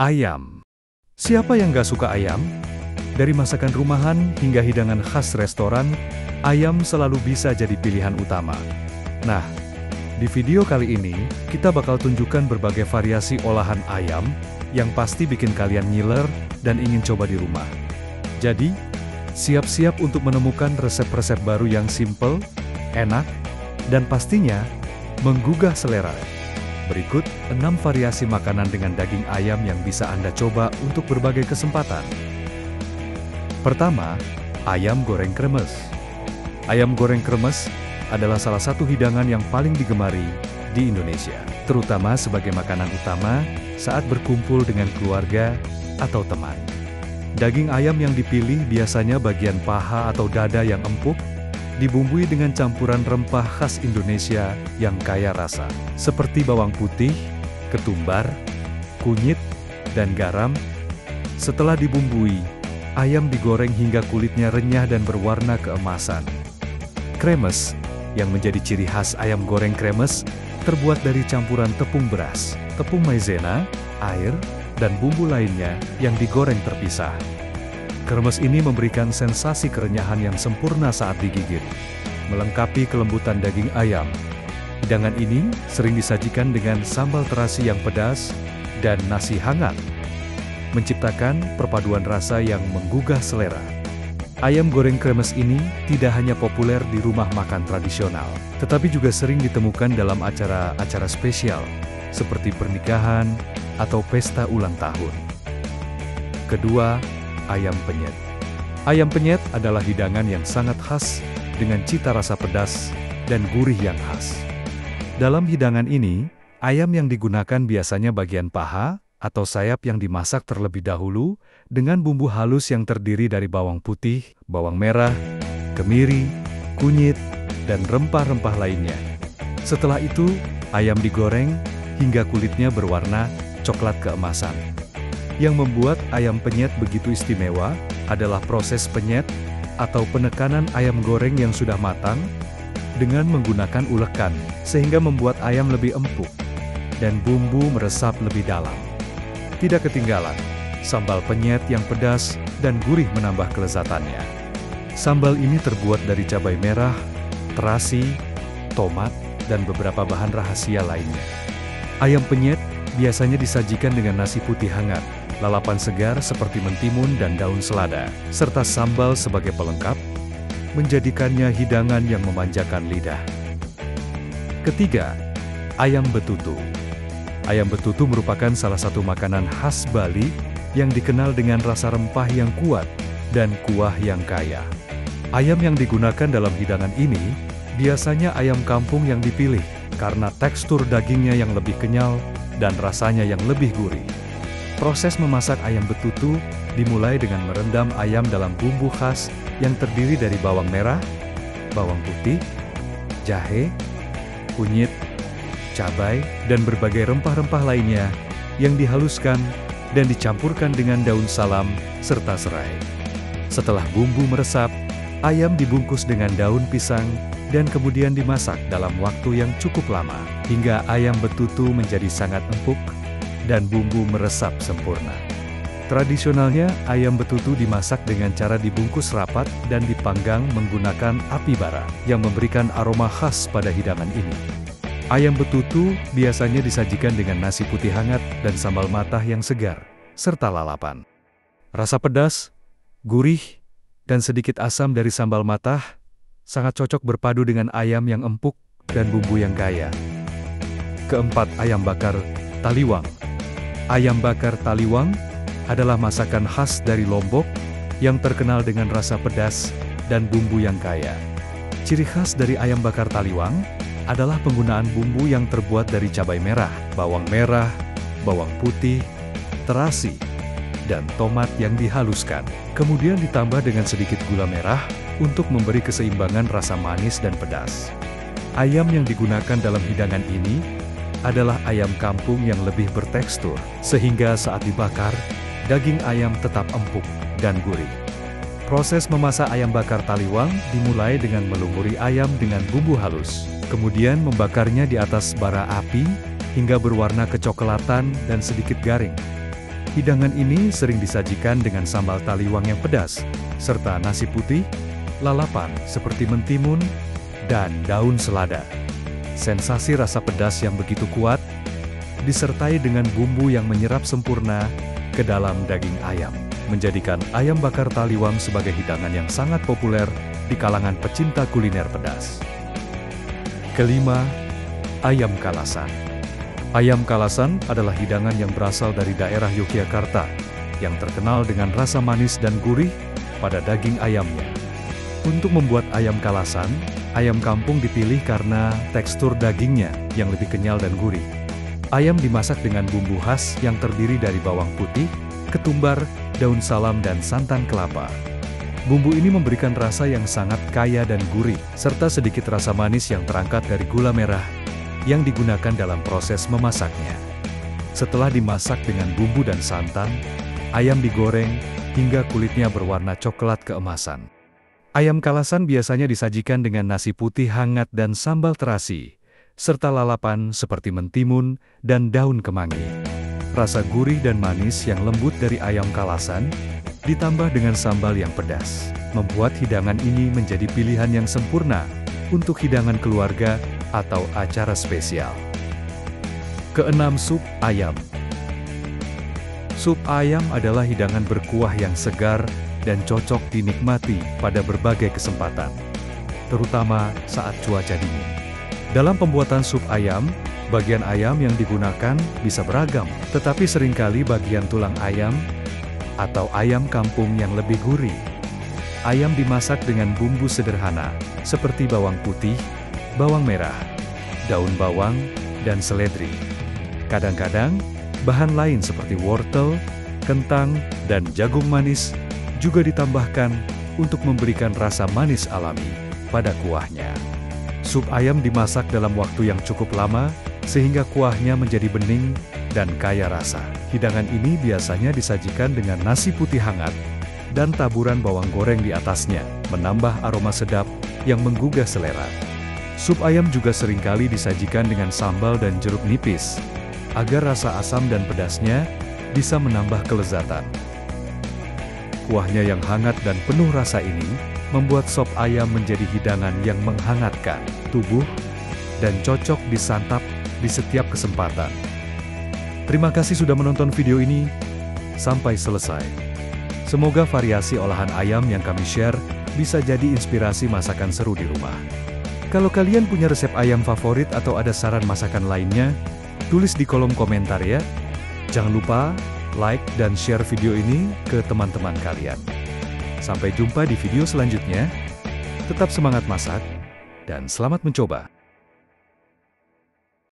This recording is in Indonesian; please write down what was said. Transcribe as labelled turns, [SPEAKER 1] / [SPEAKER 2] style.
[SPEAKER 1] Ayam. Siapa yang gak suka ayam? Dari masakan rumahan hingga hidangan khas restoran, ayam selalu bisa jadi pilihan utama. Nah, di video kali ini, kita bakal tunjukkan berbagai variasi olahan ayam yang pasti bikin kalian ngiler dan ingin coba di rumah. Jadi, siap-siap untuk menemukan resep-resep baru yang simple, enak, dan pastinya menggugah selera. Berikut 6 variasi makanan dengan daging ayam yang bisa Anda coba untuk berbagai kesempatan. Pertama, ayam goreng kremes. Ayam goreng kremes adalah salah satu hidangan yang paling digemari di Indonesia, terutama sebagai makanan utama saat berkumpul dengan keluarga atau teman. Daging ayam yang dipilih biasanya bagian paha atau dada yang empuk, dibumbui dengan campuran rempah khas Indonesia yang kaya rasa, seperti bawang putih, ketumbar, kunyit, dan garam. Setelah dibumbui, ayam digoreng hingga kulitnya renyah dan berwarna keemasan. Kremes, yang menjadi ciri khas ayam goreng kremes, terbuat dari campuran tepung beras, tepung maizena, air, dan bumbu lainnya yang digoreng terpisah. Kremes ini memberikan sensasi kerenyahan yang sempurna saat digigit, melengkapi kelembutan daging ayam. Hidangan ini sering disajikan dengan sambal terasi yang pedas dan nasi hangat, menciptakan perpaduan rasa yang menggugah selera. Ayam goreng kremes ini tidak hanya populer di rumah makan tradisional, tetapi juga sering ditemukan dalam acara-acara spesial, seperti pernikahan atau pesta ulang tahun. Kedua, ayam penyet. Ayam penyet adalah hidangan yang sangat khas dengan cita rasa pedas dan gurih yang khas. Dalam hidangan ini, ayam yang digunakan biasanya bagian paha atau sayap yang dimasak terlebih dahulu dengan bumbu halus yang terdiri dari bawang putih, bawang merah, kemiri, kunyit, dan rempah-rempah lainnya. Setelah itu, ayam digoreng hingga kulitnya berwarna coklat keemasan. Yang membuat ayam penyet begitu istimewa adalah proses penyet atau penekanan ayam goreng yang sudah matang dengan menggunakan ulekan, sehingga membuat ayam lebih empuk dan bumbu meresap lebih dalam. Tidak ketinggalan, sambal penyet yang pedas dan gurih menambah kelezatannya. Sambal ini terbuat dari cabai merah, terasi, tomat, dan beberapa bahan rahasia lainnya. Ayam penyet biasanya disajikan dengan nasi putih hangat, lalapan segar seperti mentimun dan daun selada, serta sambal sebagai pelengkap, menjadikannya hidangan yang memanjakan lidah. Ketiga, ayam betutu. Ayam betutu merupakan salah satu makanan khas Bali yang dikenal dengan rasa rempah yang kuat dan kuah yang kaya. Ayam yang digunakan dalam hidangan ini biasanya ayam kampung yang dipilih karena tekstur dagingnya yang lebih kenyal dan rasanya yang lebih gurih. Proses memasak ayam betutu dimulai dengan merendam ayam dalam bumbu khas yang terdiri dari bawang merah, bawang putih, jahe, kunyit, cabai, dan berbagai rempah-rempah lainnya yang dihaluskan dan dicampurkan dengan daun salam serta serai. Setelah bumbu meresap, ayam dibungkus dengan daun pisang dan kemudian dimasak dalam waktu yang cukup lama hingga ayam betutu menjadi sangat empuk dan bumbu meresap sempurna. Tradisionalnya, ayam betutu dimasak dengan cara dibungkus rapat dan dipanggang menggunakan api bara yang memberikan aroma khas pada hidangan ini. Ayam betutu biasanya disajikan dengan nasi putih hangat dan sambal matah yang segar, serta lalapan. Rasa pedas, gurih, dan sedikit asam dari sambal matah sangat cocok berpadu dengan ayam yang empuk dan bumbu yang kaya. Keempat, ayam bakar taliwang. Ayam bakar taliwang adalah masakan khas dari Lombok yang terkenal dengan rasa pedas dan bumbu yang kaya. Ciri khas dari ayam bakar taliwang adalah penggunaan bumbu yang terbuat dari cabai merah, bawang putih, terasi, dan tomat yang dihaluskan. Kemudian ditambah dengan sedikit gula merah untuk memberi keseimbangan rasa manis dan pedas. Ayam yang digunakan dalam hidangan ini adalah ayam kampung yang lebih bertekstur, sehingga saat dibakar, daging ayam tetap empuk dan gurih. Proses memasak ayam bakar taliwang dimulai dengan melumuri ayam dengan bumbu halus, kemudian membakarnya di atas bara api hingga berwarna kecoklatan dan sedikit garing. Hidangan ini sering disajikan dengan sambal taliwang yang pedas, serta nasi putih, lalapan seperti mentimun, dan daun selada. Sensasi rasa pedas yang begitu kuat, disertai dengan bumbu yang menyerap sempurna ke dalam daging ayam, menjadikan ayam bakar taliwang sebagai hidangan yang sangat populer di kalangan pecinta kuliner pedas. Kelima, ayam kalasan. Ayam kalasan adalah hidangan yang berasal dari daerah Yogyakarta, yang terkenal dengan rasa manis dan gurih pada daging ayamnya. Untuk membuat ayam kalasan, ayam kampung dipilih karena tekstur dagingnya yang lebih kenyal dan gurih. Ayam dimasak dengan bumbu khas yang terdiri dari bawang putih, ketumbar, daun salam, dan santan kelapa. Bumbu ini memberikan rasa yang sangat kaya dan gurih, serta sedikit rasa manis yang terangkat dari gula merah yang digunakan dalam proses memasaknya. Setelah dimasak dengan bumbu dan santan, ayam digoreng hingga kulitnya berwarna coklat keemasan. Ayam kalasan biasanya disajikan dengan nasi putih hangat dan sambal terasi, serta lalapan seperti mentimun dan daun kemangi. Rasa gurih dan manis yang lembut dari ayam kalasan, ditambah dengan sambal yang pedas, membuat hidangan ini menjadi pilihan yang sempurna untuk hidangan keluarga atau acara spesial. Keenam, sup ayam. Sup ayam adalah hidangan berkuah yang segar dan cocok dinikmati pada berbagai kesempatan, terutama saat cuaca dingin. Dalam pembuatan sup ayam, bagian ayam yang digunakan bisa beragam, tetapi seringkali bagian tulang ayam atau ayam kampung yang lebih gurih. Ayam dimasak dengan bumbu sederhana, seperti bawang putih, bawang merah, daun bawang, dan seledri. Kadang-kadang, bahan lain seperti wortel, kentang, dan jagung manis juga ditambahkan untuk memberikan rasa manis alami pada kuahnya. Sup ayam dimasak dalam waktu yang cukup lama, sehingga kuahnya menjadi bening dan kaya rasa. Hidangan ini biasanya disajikan dengan nasi putih hangat dan taburan bawang goreng di atasnya, menambah aroma sedap yang menggugah selera. Sup ayam juga seringkali disajikan dengan sambal dan jeruk nipis, agar rasa asam dan pedasnya bisa menambah kelezatan. Kuahnya yang hangat dan penuh rasa ini membuat sop ayam menjadi hidangan yang menghangatkan tubuh dan cocok disantap di setiap kesempatan. Terima kasih sudah menonton video ini sampai selesai. Semoga variasi olahan ayam yang kami share bisa jadi inspirasi masakan seru di rumah. Kalau kalian punya resep ayam favorit atau ada saran masakan lainnya, tulis di kolom komentar ya. Jangan lupa like dan share video ini ke teman-teman kalian. Sampai jumpa di video selanjutnya. Tetap semangat masak dan selamat mencoba.